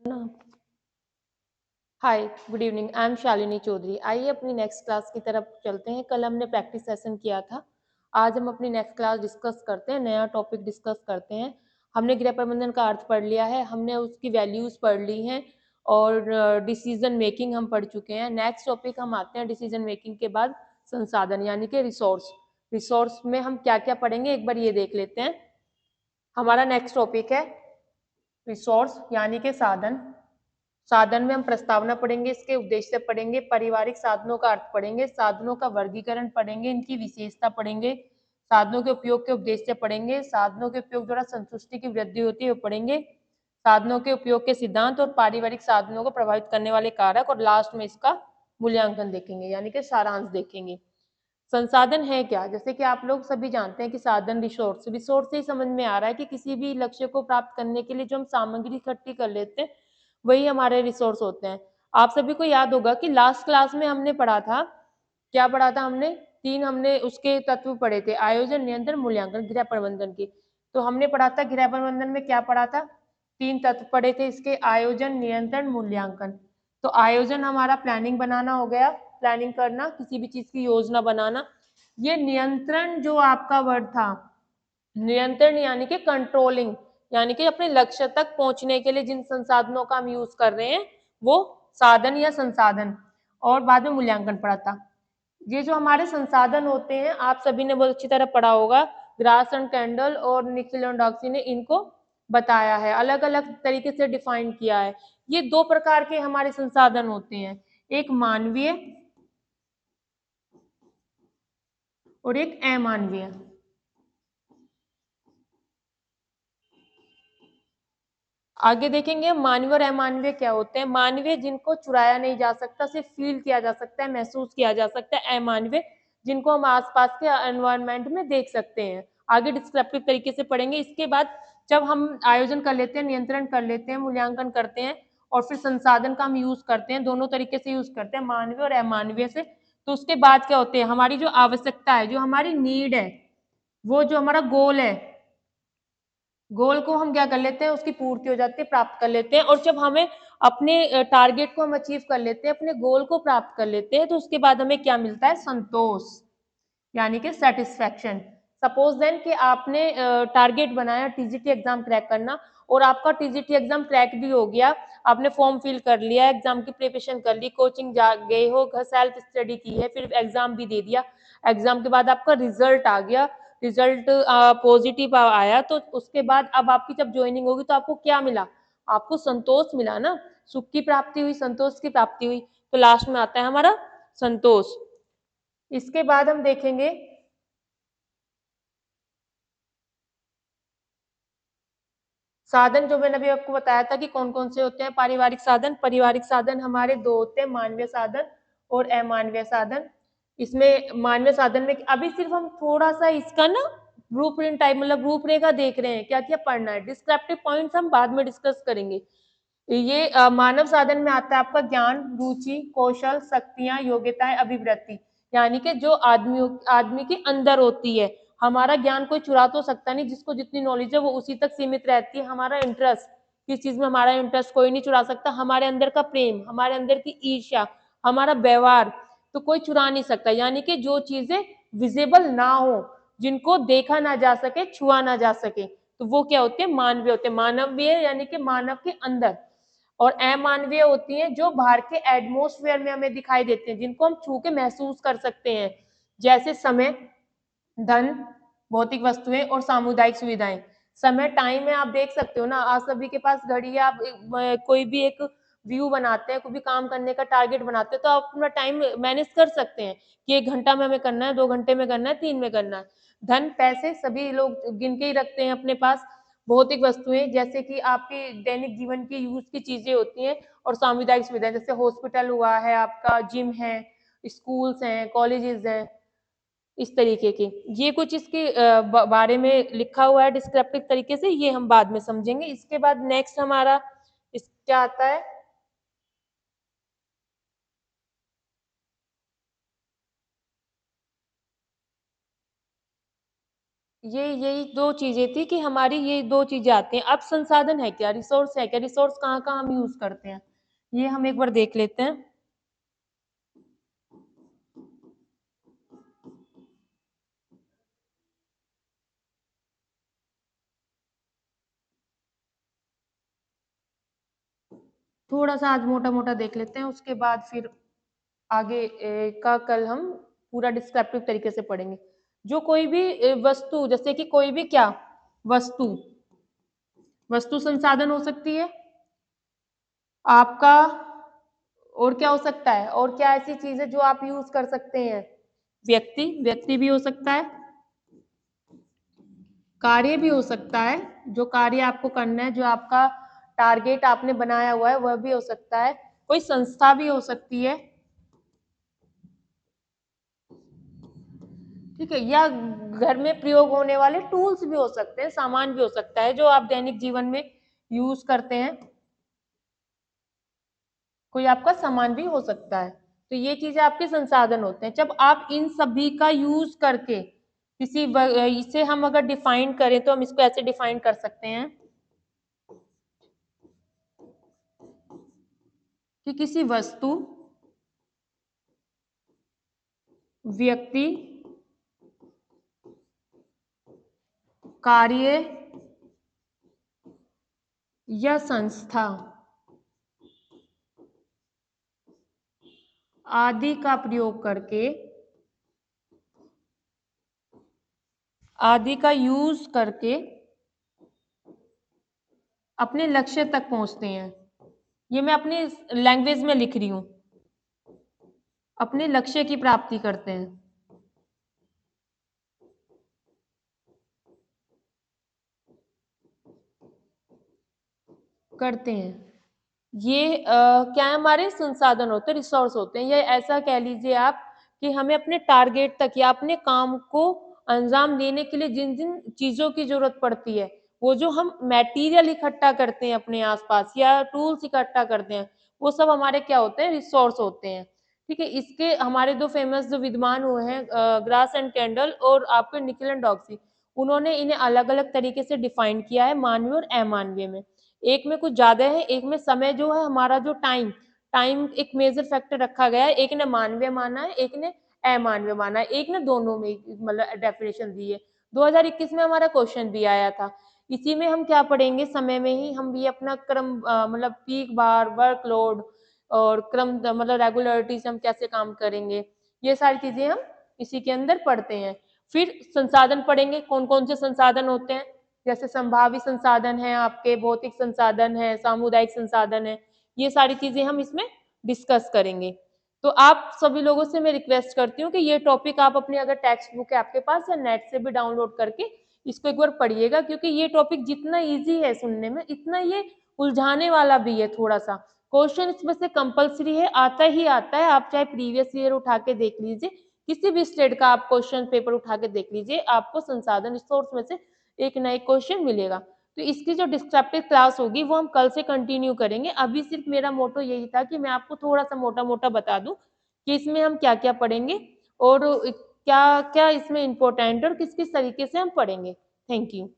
ना। Hi, good evening. I am Shalini Chaudhary. आइए अपनी नेक्स्ट क्लास की तरफ चलते हैं। कल हमने प्रैक्टिस सेशन किया था। आज हम अपनी नेक्स्ट क्लास डिस्कस करते हैं, नया टॉपिक डिस्कस करते हैं। हमने गृह प्रबंधन का अर्थ पढ़ लिया है, हमने उसकी वैल्यूज पढ़ ली हैं और डिसीजन मेकिंग हम पढ़ चुके हैं। नेक्स्ट टॉपिक हम आते हैं डिसीजन मेकिंग के बाद संसाधन यानी कि रिसोर्स। रिसोर्स में हम क्या क्या पढ़ेंगे एक बार ये देख लेते हैं। हमारा नेक्स्ट टॉपिक है रिसोर्स यानी कि साधन। साधन में हम प्रस्तावना पढ़ेंगे, इसके उद्देश्य पढ़ेंगे, पारिवारिक साधनों का अर्थ पढ़ेंगे, साधनों का वर्गीकरण पढ़ेंगे, इनकी विशेषता पढ़ेंगे, साधनों के उपयोग के उद्देश्य पढ़ेंगे, साधनों के उपयोग द्वारा संतुष्टि की वृद्धि होती है वो पढ़ेंगे, साधनों के उपयोग के सिद्धांत और पारिवारिक साधनों को प्रभावित करने वाले कारक, और लास्ट में इसका मूल्यांकन देखेंगे यानी कि सारांश देखेंगे। संसाधन है क्या? जैसे कि आप लोग सभी जानते हैं कि साधन रिसोर्स, रिसोर्स से ही समझ में आ रहा है कि किसी भी लक्ष्य को प्राप्त करने के लिए जो हम सामग्री इकट्ठी कर लेते हैं वही हमारे रिसोर्स होते हैं। आप सभी को याद होगा कि लास्ट क्लास में हमने पढ़ा था, क्या पढ़ा था हमने? तीन हमने उसके तत्व पढ़े थे, आयोजन, नियंत्रण, मूल्यांकन, गृह प्रबंधन की। तो हमने पढ़ा था गृह प्रबंधन में क्या पढ़ा था? तीन तत्व पढ़े थे इसके, आयोजन, नियंत्रण, मूल्यांकन। तो आयोजन हमारा प्लानिंग बनाना हो गया, प्लानिंग करना, किसी भी चीज की योजना बनाना। ये नियंत्रण जो आपका वर्ड था, नियंत्रण यानी कि कंट्रोलिंग, यानी कि अपने लक्ष्य तक पहुंचने के लिए जिन संसाधनों का हम यूज कर रहे हैं वो साधन या संसाधन। और बाद में मूल्यांकन पड़ा था। ये जो हमारे संसाधन होते हैं आप सभी ने बहुत अच्छी तरह पढ़ा होगा, ग्रासन कैंडल और निखिल लॉन्डॉक्सी ने इनको बताया है, अलग अलग तरीके से डिफाइन किया है। ये दो प्रकार के हमारे संसाधन होते हैं, एक मानवीय और एक अमानवीय। आगे देखेंगे मानवीय और अमानवीय क्या होते हैं। मानवीय जिनको चुराया नहीं जा सकता, सिर्फ फील किया जा सकता है, महसूस किया जा सकता है। अमानवीय जिनको हम आसपास के एनवायरनमेंट में देख सकते हैं। आगे डिस्क्रिप्टिव तरीके से पढ़ेंगे। इसके बाद जब हम आयोजन कर लेते हैं, नियंत्रण कर लेते हैं, मूल्यांकन करते हैं और फिर संसाधन का हम यूज करते हैं, दोनों तरीके से यूज करते हैं, मानवीय और अमानवीय से। तो उसके बाद क्या होते हैं, हमारी जो आवश्यकता है, जो हमारी नीड है, वो जो हमारा गोल है, गोल को हम क्या कर लेते हैं, उसकी पूर्ति हो जाती है, प्राप्त कर लेते हैं। और जब हमें अपने टारगेट को हम अचीव कर लेते हैं, अपने गोल को प्राप्त कर लेते हैं, तो उसके बाद हमें क्या मिलता है? संतोष यानी कि सेटिस्फैक्शन। सपोज देन कि आपने टारगेट बनाया टीजीटी एग्जाम क्रैक करना और आपका टीजीटी एग्जाम क्रैक भी हो गया, आपने फॉर्म फिल कर लिया, एग्जाम की प्रिपरेशन कर ली, कोचिंग जा गए हो, घर सेल्फ स्टडी की है, फिर एग्जाम भी दे दिया, एग्जाम के बाद आपका रिजल्ट आ गया, रिजल्ट पॉजिटिव आया, तो उसके बाद अब आपकी जब ज्वाइनिंग होगी तो आपको क्या मिला? आपको संतोष मिला ना, सुख की प्राप्ति हुई, संतोष की प्राप्ति हुई। तो लास्ट में आता है हमारा संतोष। इसके बाद हम देखेंगे साधन, जो मैंने अभी आपको बताया था कि कौन कौन से होते हैं। पारिवारिक साधन, पारिवारिक साधन हमारे दो होते हैं, मानवीय साधन और अमानवीय साधन। इसमें मानवीय साधन में अभी सिर्फ हम थोड़ा सा इसका ना ब्लूप्रिंट टाइप, मतलब रूपरेखा देख रहे हैं, क्या क्या पढ़ना है। डिस्क्रिप्टिव पॉइंट्स हम बाद में डिस्कस करेंगे। ये मानव साधन में आता है आपका ज्ञान, रुचि, कौशल, शक्तियां, योग्यताएं, अभिवृत्ति, यानी कि जो आदमी के अंदर होती है। हमारा ज्ञान कोई चुरा तो सकता नहीं, जिसको जितनी नॉलेज है वो उसी तक सीमित रहती है। हमारा इंटरेस्ट, किस चीज में हमारा इंटरेस्ट कोई नहीं चुरा सकता। हमारे अंदर का प्रेम, हमारे अंदर की ईर्ष्या, हमारा व्यवहार तो कोई चुरा नहीं सकता। यानी कि जो चीजें विजिबल ना हो, जिनको देखा ना जा सके, छुआ ना जा सके, तो वो क्या होते हैं? मानवीय होते हैं। मानवीय यानी कि मानव के अंदर। और अमानवीय होती हैं जो बाहर के एटमोस्फेयर में हमें दिखाई देते हैं, जिनको हम छू के महसूस कर सकते हैं, जैसे समय, धन, भौतिक वस्तुएं और सामुदायिक सुविधाएं। समय, टाइम है, आप देख सकते हो ना, आज सभी के पास घड़ी है। आप कोई भी एक व्यू बनाते हैं, कोई भी काम करने का टारगेट बनाते हैं, तो आप अपना टाइम मैनेज कर सकते हैं कि 1 घंटा में हमें करना है, 2 घंटे में करना है, 3 में करना है। धन, पैसे सभी लोग गिन के ही रखते हैं अपने पास। भौतिक वस्तुएं जैसे कि आपके दैनिक जीवन की यूज की चीजें होती हैं। और सामुदायिक सुविधाएं जैसे हॉस्पिटल हुआ है, आपका जिम है, स्कूल्स हैं, कॉलेजेस हैं, इस तरीके की। ये कुछ इसके बारे में लिखा हुआ है डिस्क्रिप्टिव तरीके से, ये हम बाद में समझेंगे। इसके बाद नेक्स्ट हमारा इस क्या आता है, ये यही दो चीजें थी कि हमारी ये दो चीजें आती हैं। अब संसाधन है क्या, रिसोर्स है क्या, रिसोर्स कहाँ कहाँ हम यूज करते हैं, ये हम एक बार देख लेते हैं। थोड़ा सा आज मोटा मोटा देख लेते हैं, उसके बाद फिर आगे का कल हम पूरा डिस्क्रिप्टिव तरीके से पढ़ेंगे। जो कोई भी वस्तु, जैसे कि कोई भी क्या वस्तु, वस्तु संसाधन हो सकती है आपका, और क्या हो सकता है, और क्या ऐसी चीज है जो आप यूज कर सकते हैं, व्यक्ति, व्यक्ति भी हो सकता है, कार्य भी हो सकता है, जो कार्य आपको करना है, जो आपका टारगेट आपने बनाया हुआ है वह भी हो सकता है, कोई संस्था भी हो सकती है, ठीक है, या घर में प्रयोग होने वाले टूल्स भी हो सकते हैं, सामान भी हो सकता है जो आप दैनिक जीवन में यूज करते हैं, कोई आपका सामान भी हो सकता है। तो ये चीजें आपके संसाधन होते हैं। जब आप इन सभी का यूज करके किसी इसे हम अगर डिफाइन करें तो हम इसको ऐसे डिफाइन कर सकते हैं कि किसी वस्तु, व्यक्ति, कार्य या संस्था आदि का प्रयोग करके, आदि का यूज करके अपने लक्ष्य तक पहुंचते हैं। ये मैं अपनी लैंग्वेज में लिख रही हूं, अपने लक्ष्य की प्राप्ति करते हैं, करते हैं। ये क्या है, हमारे संसाधन होते हैं, रिसोर्स होते हैं। ये ऐसा कह लीजिए आप कि हमें अपने टारगेट तक या अपने काम को अंजाम देने के लिए जिन जिन चीजों की जरूरत पड़ती है, वो जो हम मटेरियल इकट्ठा करते हैं अपने आसपास या टूल्स इकट्ठा करते हैं, वो सब हमारे क्या होते हैं, रिसोर्स होते हैं। ठीक है, इसके हमारे दो फेमस जो विद्वान हुए हैं, ग्रास एंड कैंडल और आपके निकल एंड डॉक्सी, उन्होंने इन्हें अलग अलग तरीके से डिफाइन किया है, मानवीय और अमानवीय में। एक में कुछ ज्यादा है, एक में समय जो है हमारा, जो टाइम, टाइम एक मेजर फैक्टर रखा गया है। एक ने मानवीय माना है, एक ने अमानवीय माना है, एक ने दोनों में मतलब डेफिनेशन दी है। 2021 में हमारा क्वेश्चन भी आया था। इसी में हम क्या पढ़ेंगे, समय में ही हम भी अपना क्रम मतलब पीक बार, वर्कलोड और क्रम मतलब रेगुलरिटी से हम कैसे काम करेंगे, ये सारी चीजें हम इसी के अंदर पढ़ते हैं। फिर संसाधन पढ़ेंगे, कौन कौन से संसाधन होते हैं, जैसे संभावित संसाधन है, आपके भौतिक संसाधन है, सामुदायिक संसाधन है, ये सारी चीजें हम इसमें डिस्कस करेंगे। तो आप सभी लोगों से मैं रिक्वेस्ट करती हूँ कि ये टॉपिक आप अपने, अगर टेक्स्ट बुक है आपके पास, या नेट से भी डाउनलोड करके इसको एक बार पढ़िएगा, क्योंकि ये टॉपिक जितना इजी है सुनने में, इतना ये उलझाने वाला भी है थोड़ा सा। क्वेश्चन इसमें से कंपलसरी है, आता ही आता है, आप चाहे प्रीवियस ईयर उठा के देख लीजिए, किसी भी स्टेट का आप क्वेश्चन पेपर उठा के देख लीजिए, आपको संसाधन रिसोर्स में से एक नए क्वेश्चन मिलेगा। तो इसकी जो डिस्क्रिप्टिव क्लास होगी वो हम कल से कंटिन्यू करेंगे। अभी सिर्फ मेरा मोटो यही था कि मैं आपको थोड़ा सा मोटा मोटा बता दूं कि इसमें हम क्या क्या पढ़ेंगे और क्या क्या इसमें इम्पोर्टेंट और किस किस तरीके से हम पढ़ेंगे। Thank you.